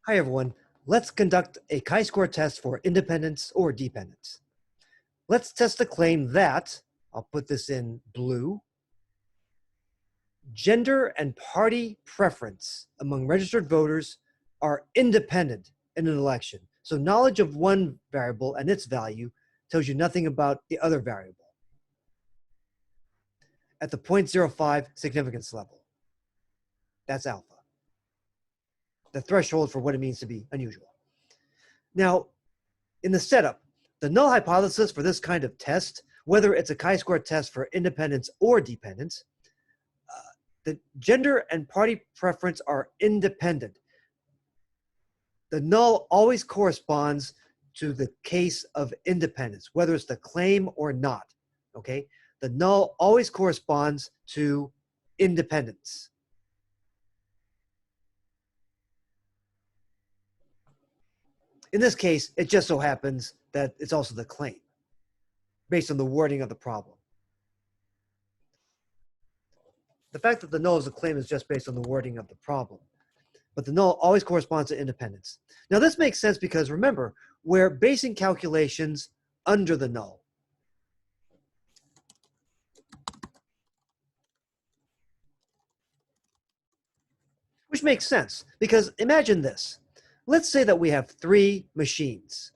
Hi everyone, let's conduct a chi-square test for independence or dependence. Let's test the claim that, I'll put this in blue, gender and party preference among registered voters are independent in an election. So knowledge of one variable and its value tells you nothing about the other variable at the 0.05 significance level. That's alpha, the threshold for what it means to be unusual. Now, in the setup, the null hypothesis for this kind of test, whether it's a chi-square test for independence or dependence, the gender and party preference are independent. The null always corresponds to the case of independence, whether it's the claim or not, okay? The null always corresponds to independence. In this case, it just so happens that it's also the claim, based on the wording of the problem. The fact that the null is a claim is just based on the wording of the problem. But the null always corresponds to independence. Now this makes sense because remember, we're basing calculations under the null. Which makes sense because imagine this. Let's say that we have 3 machines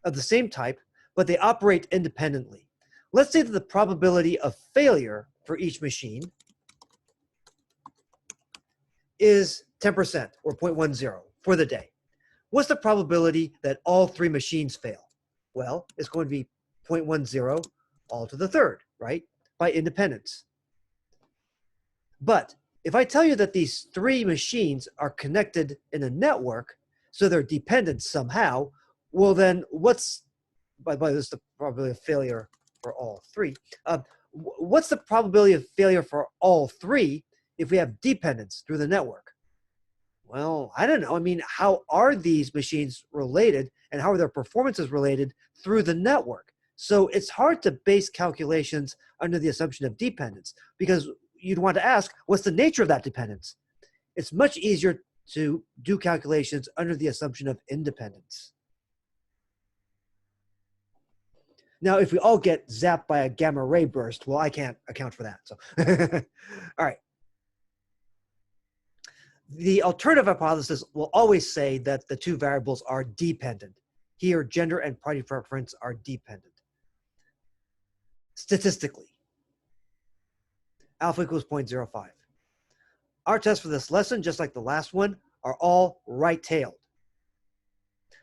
of the same type, but they operate independently. Let's say that the probability of failure for each machine is 10% or 0.10 for the day. What's the probability that all 3 machines fail? Well, it's going to be 0.10 all to the third, right? By independence. But if I tell you that these 3 machines are connected in a network, so they're dependent somehow, well then what's, by the way, this is the probability of failure for all 3. What's the probability of failure for all 3 if we have dependence through the network? Well, I don't know. I mean, how are these machines related and how are their performances related through the network? So it's hard to base calculations under the assumption of dependence because you'd want to ask, what's the nature of that dependence? It's much easier to do calculations under the assumption of independence. Now, if we all get zapped by a gamma ray burst, well, I can't account for that. So, all right. The alternative hypothesis will always say that the 2 variables are dependent. Here, gender and party preference are dependent. Statistically, alpha equals 0.05. Our tests for this lesson, just like the last one, are all right-tailed.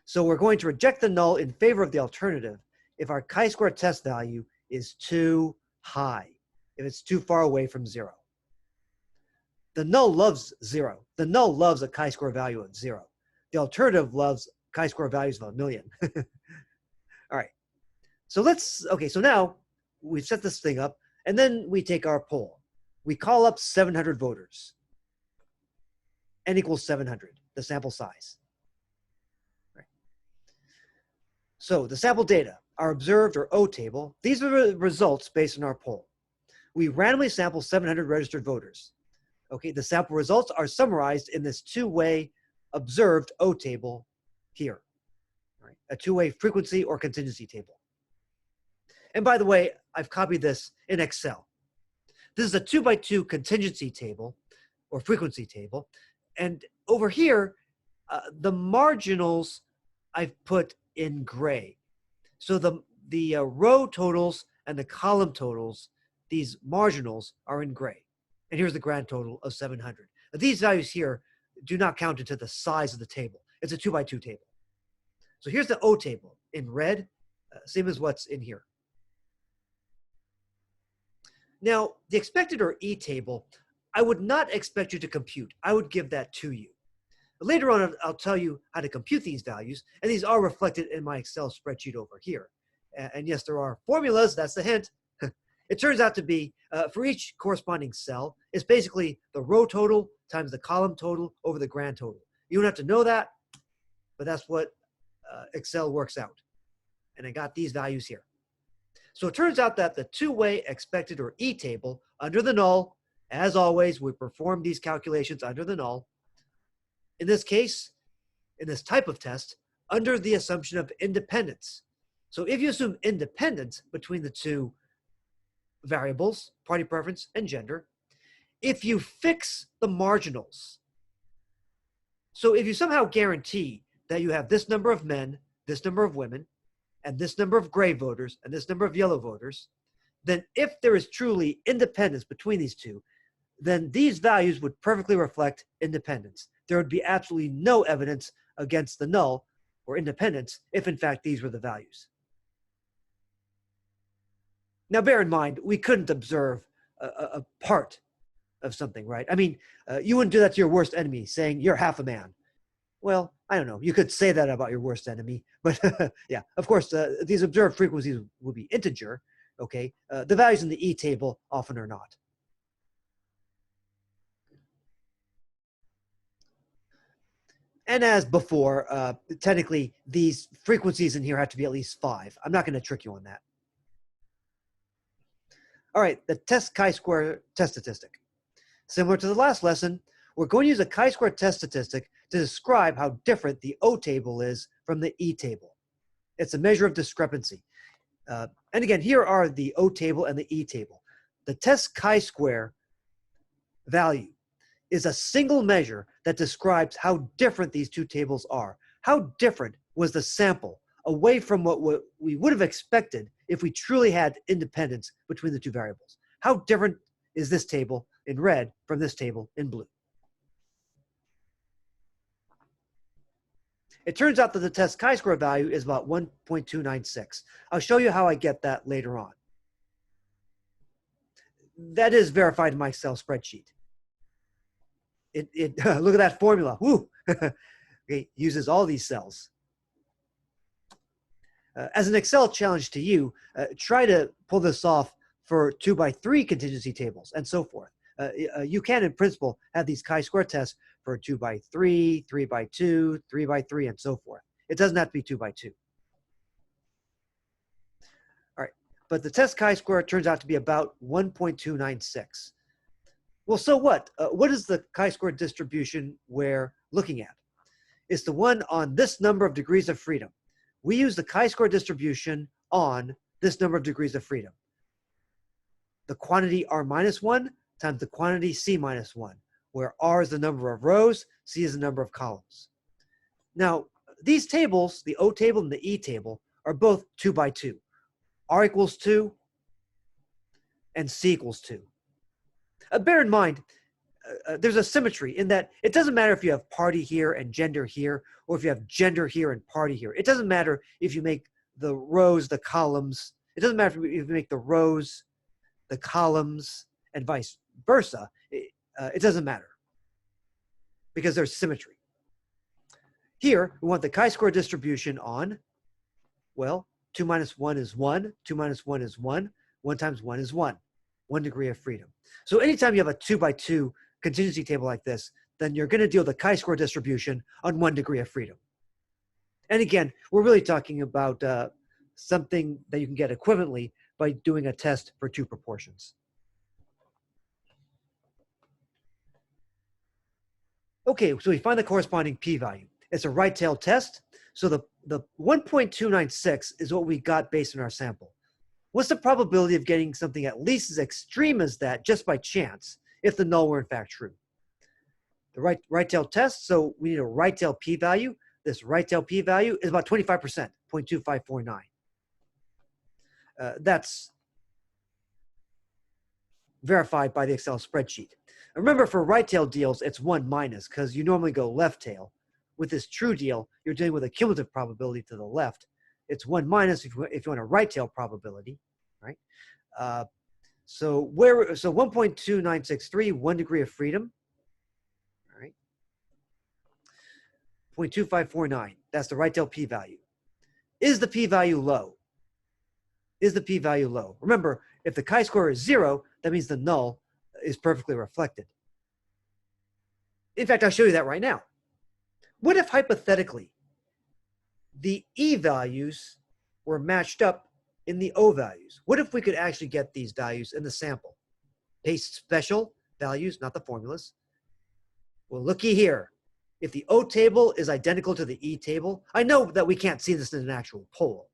So we're going to reject the null in favor of the alternative if our chi-square test value is too high, if it's too far away from 0. The null loves 0. The null loves a chi-square value of 0. The alternative loves chi-square values of 1,000,000. All right. So so now we've set this thing up, and then we take our poll. We call up 700 voters. N equals 700, the sample size. Right. So the sample data, our observed or O table, these are the results based on our poll. We randomly sample 700 registered voters. Okay, the sample results are summarized in this 2-way observed O table here, right? A 2-way frequency or contingency table. And by the way, I've copied this in Excel. This is a 2x2 contingency table or frequency table. And over here, the marginals I've put in gray. So the row totals and the column totals, these marginals are in gray. And here's the grand total of 700. Now, these values here do not count into the size of the table. It's a 2x2 table. So here's the O table in red, same as what's in here. Now, the expected or E table, I would not expect you to compute. I would give that to you. Later on, I'll tell you how to compute these values, and these are reflected in my Excel spreadsheet over here. And yes, there are formulas, that's the hint. It turns out to be, for each corresponding cell, it's basically the row total times the column total over the grand total. You don't have to know that, but that's what Excel works out. And I got these values here. So it turns out that the 2-way expected or E table under the null, as always, we perform these calculations under the null. In this case, in this type of test under the assumption of independence. So if you assume independence between the two variables, party preference and gender, if you fix the marginals, so if you somehow guarantee that you have this number of men, this number of women, and this number of gray voters, and this number of yellow voters, then if there is truly independence between these two, then these values would perfectly reflect independence. There would be absolutely no evidence against the null or independence if in fact these were the values. Now bear in mind, we couldn't observe a part of something, right? I mean, you wouldn't do that to your worst enemy, saying you're half a man. Well, I don't know. You could say that about your worst enemy, but yeah, of course, these observed frequencies will be integer, okay? The values in the E table often are not. And as before, technically, these frequencies in here have to be at least 5. I'm not going to trick you on that. All right, the test chi-square test statistic. Similar to the last lesson, we're going to use a chi-square test statistic to describe how different the O table is from the E table. It's a measure of discrepancy. And again, here are the O table and the E table. The test chi-square value is a single measure that describes how different these two tables are. How different was the sample away from what we would have expected if we truly had independence between the two variables? How different is this table in red from this table in blue? It turns out that the test chi-square value is about 1.296. I'll show you how I get that later on. That is verified in my Excel spreadsheet. Look at that formula. Woo! It uses all these cells. As an Excel challenge to you, try to pull this off for 2x3 contingency tables and so forth. You can, in principle, have these chi-square tests for 2x3, 3x2, 3x3, and so forth. It doesn't have to be 2x2. All right, but the test chi-square turns out to be about 1.296. Well, so what? What is the chi-square distribution we're looking at? It's the one on this number of degrees of freedom. We use the chi-square distribution on this number of degrees of freedom. The quantity R minus 1 times the quantity C minus 1, where R is the number of rows, C is the number of columns. Now, these tables, the O table and the E table, are both 2x2. R equals 2 and C equals 2. Bear in mind, there's a symmetry in that it doesn't matter if you have party here and gender here, or if you have gender here and party here. It doesn't matter if you make the rows the columns. It doesn't matter if you make the rows the columns and vice versa. It doesn't matter because there's symmetry. Here, we want the chi-square distribution on, well, 2 minus 1 is 1, 2 minus 1 is 1, 1 times 1 is 1, 1 degree of freedom. So anytime you have a 2x2 contingency table like this, then you're going to deal with the chi-square distribution on 1 degree of freedom. And again, we're really talking about something that you can get equivalently by doing a test for 2 proportions. Okay, so we find the corresponding p-value. It's a right-tailed test. So the 1.296 is what we got based on our sample. What's the probability of getting something at least as extreme as that just by chance if the null were in fact true? The right-tailed test, so we need a right-tailed p-value. This right-tailed p-value is about 25%, 0.2549. That's verified by the Excel spreadsheet. Remember, for right-tailed deals, it's 1 minus because you normally go left tail. With this true deal, you're dealing with a cumulative probability to the left. It's 1 minus if you want a right tail probability, right? So 1.2963, 1 degree of freedom, all right? 0.2549, that's the right tail p-value. Is the p-value low? Is the p-value low? Remember, if the chi-square is 0, that means the null is perfectly reflected. In fact, I'll show you that right now. What if hypothetically the E values were matched up in the O values? What if we could actually get these values in the sample? Paste special values, not the formulas. Well, looky here. if the O table is identical to the E table, I know that we can't see this in an actual poll.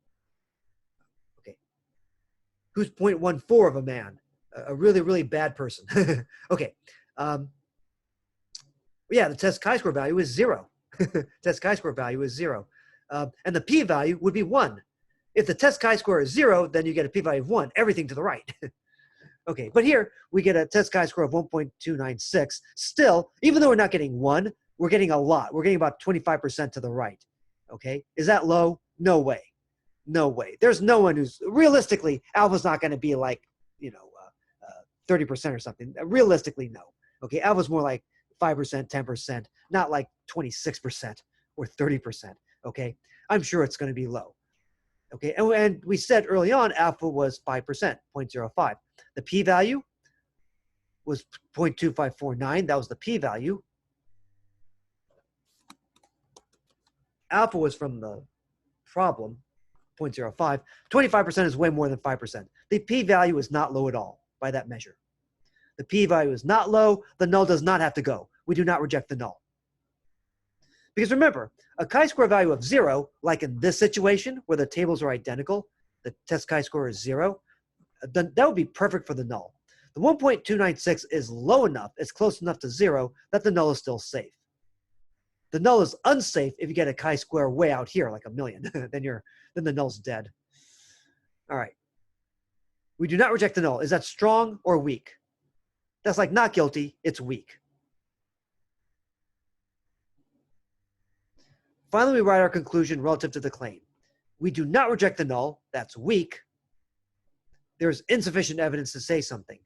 Okay. Who's 0.14 of a man? A really, really bad person. Okay. Yeah, the test chi-square value is 0. Test chi-square value is 0. And the p-value would be 1. If the test chi-square is 0, then you get a p-value of 1, everything to the right. Okay, but here we get a test chi-square of 1.296. Still, even though we're not getting 1, we're getting a lot. We're getting about 25% to the right. Okay, is that low? No way. No way. There's no one who's, realistically, alpha's not going to be like, 30% or something. Realistically, no. Okay, alpha's more like 5%, 10%, not like 26% or 30%. Okay, I'm sure it's going to be low. Okay, and we said early on alpha was 5%, 0.05. The p-value was 0.2549. That was the p-value. Alpha was from the problem, 0.05. 25% is way more than 5%. The p-value is not low at all by that measure. The p-value is not low. The null does not have to go. We do not reject the null. Because remember, a chi-square value of 0, like in this situation where the tables are identical, the test chi-square is 0, then that would be perfect for the null. The 1.296 is low enough, it's close enough to 0, that the null is still safe. The null is unsafe if you get a chi-square way out here, like a million. then the null's dead. All right. We do not reject the null. Is that strong or weak? That's like not guilty, it's weak. Finally, we write our conclusion relative to the claim. We do not reject the null, that's weak. There's insufficient evidence to say something.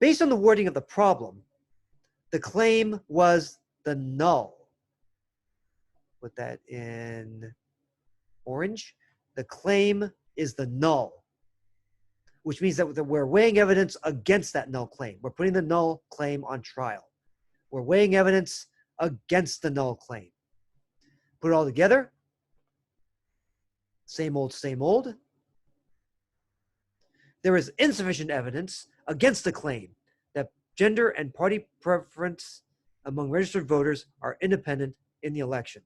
Based on the wording of the problem, the claim was the null. Put that in orange. The claim is the null, which means that we're weighing evidence against that null claim. We're putting the null claim on trial. We're weighing evidence against the null claim. Put it all together. Same old, same old. There is insufficient evidence against the claim that gender and party preference among registered voters are independent in the election.